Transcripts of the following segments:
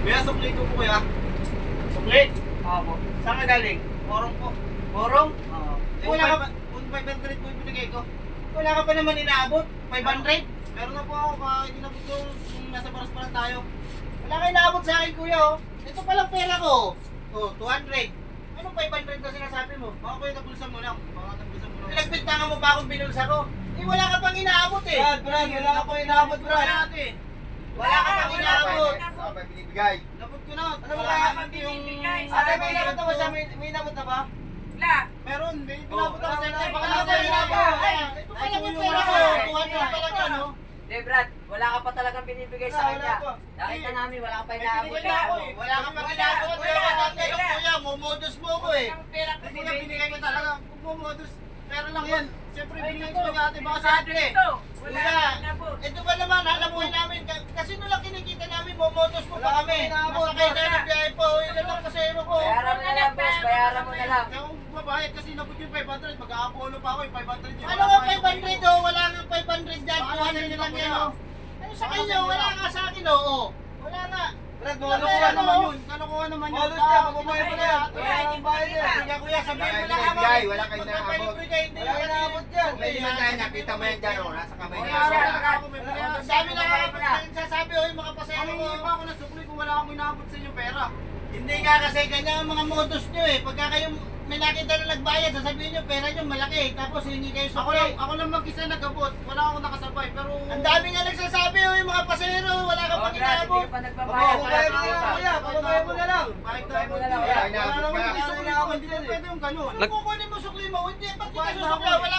Kuya, sukli ko po kuya. Sukli? Opo. Saan ka galing? Morong po. Morong? Oo. Wala ka pa, kung 500 po yung binigay ko. Wala ka pa naman inaabot. 500? Meron na po ako, inabot ko kung nasa baras pa lang tayo. Wala ka inaabot sa akin kuya oh. Ito palang pera ko. Oh, 200. Anong 500 na sinasabi mo? Baka kuya nabulsa mo lang. Baka nabulsa mo lang. Pinagbintangan mo pa akong binulsa ko. Eh wala ka pang inaabot eh. Brad, wala ka pang inaabot, Brad. Wala ka pang inaabot. Ako pa binibigay. Nabot ko na. Ano ba Wala kaya ka binibigay? yung... Ate, may inabot na ba siya? May inabot na ba? Wala. Meron. May pinabot ako sa inyo. Baka Wala nasa ka inabot. inabot. Ito pala mo pera ko. 200 talaga no? Eh, Brad, wala ka pa talagang binibigay sa kanya. Wala pa. Nakita namin, wala ka pa May inaabot. binigay ako eh. Wala ka pang inaabot. Kuya, magkano kuya? Mumodus mo ko eh. Ang pera ko Hindi nga binigay ko talaga. Kung mumodus, pera lang yan. Siyempre binigay ko nga ate. Baka sa ate eh. Wala Kuya, kang inabot. ito ba naman, halabuhin namin. Kasi nung lang kinikita namin, mumodus mo pa Wala kami. kami inaabot. Masakay tayo ng biyahe po. Ilan lang kasero ko. Bayaran mo na lang, boss. Bayaran mo na lang. Kaya kung babayad kasi nabot yung 500, mag-a-apollo pa ako yung 500 yun. Ano nga 500 oh? Wala nga 500 dyan. 200 lang yan oh. Ano sa kanya? Wala nga sa akin oh. Wala nga. Brad, Kalokohan naman yun. Kalokohan naman yun. Modus ka, mababayad mo na yan. Kuya, hindi mo nakita. Kaya kuya, sabihin mo Wala lang kang ako. binibigay, wala kang Magpapalibig inaabot. ka, hindi Wala kang inaabot dyan. May naman tayo, nakita mo yan dyan, oh. Nasa kamay niya. Wala Wala, ka ako may pera. Sabi na Wala, wala. sasabi oh, yung mga pasero ko. Hindi pa ako nasukli kung wala akong inaabot sa inyo pera. Hindi nga kasi ganyan ang mga modus nyo eh. Pagka kayo may nakita na nagbayad, sasabihin nyo pera nyo malaki. Tapos hingi kayo sukli. Ako lang mag-isa nagabot. Wala akong nakasabay. Pero ang dami nga nagsasabi oh, yung mga pasero. Wala ka Oh, pang Brad, hindi inaabot. ka pa nagbabayad. Wala Pababayad mo kang na lang, utang. kuya. Pababayad mo na lang. Kahit Pababayad mo na lang, wala. wala. Wala naman Wala. yung sukli ko. Hindi na pwede yung ganun. Ano kukunin mo sukli mo? Hindi, ba't kita susukla? Wala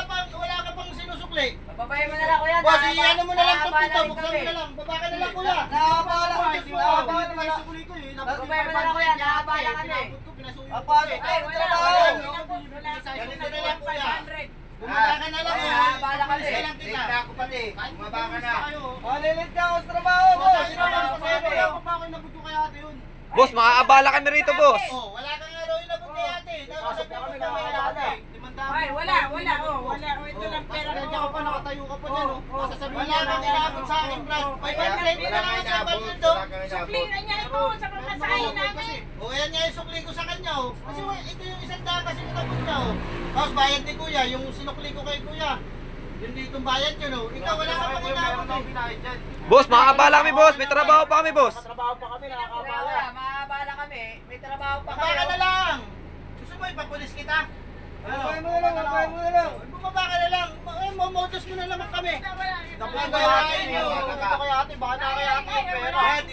ka pang sinusukli. Pababayad mo na lang, kuya. Boss, ano mo na lang itong Nakakabala pito, rin buksan mo kami. na lang. Baba ka na lang kuya. Nakakabala ka. Nakakabala ka. May sukli ko eh. Pababayad mo na lang, kuya. Nakakabala kami. Pinabot ko, pinasuyo ko. Apalo. eh. Ay, wala. Trabaho. Wala kang inabot. Wala kang Ganito na inabot. lang, kuya. 500. Bumaba ka na lang Ay, eh. nakakabala kami. Pulis ka lang kita. Tignan ako pati. Kahit Bumaba ka na. kayo. Malilit ka ako sa trabaho, Boss, boss. ayun na lang. Pasaya ko lang kung bakit nabot ko kay ate yun. Boss, maaabala kami rito, boss. Oh, wala kang araw yung nabot kay ate. Tapos Pasok sabi na ko kami, na may nakakabala. ate. Limandaan. Ay, wala. Wala. Oh, wala. Oh, ito lang pera Pera ko. ka pa, nakatayo ka pa dyan. Oh, Oh. oh. Sasabihin wala kang inabot sa akin, Brad. 500 na lang sa 500 oh. Suklingan niya ito sa pagkasahin namin. O yan nga yung sukli ko sa kanya oh. Kasi ito yung isang daan kasi natabot niya oh. Tapos bayad ni kuya, yung sinukli ko kay kuya. Yung ditong bayad yun oh. Ikaw wala ka pang inabot eh. Boss, maaabala kami, boss. May trabaho pa kami, boss. Trabaho pa kami, Wala, nakakabala. wala. Maabala kami. May trabaho pa Baba kami. ka na lang. Gusto mo ipapulis kita? Pababayad mo na lang, pababayad mo na lang. Bumaba ka na lang. Mamodus mo na naman kami. Wala. Napagawain nyo. Ito kaya ate, baka na kaya ate yung pera.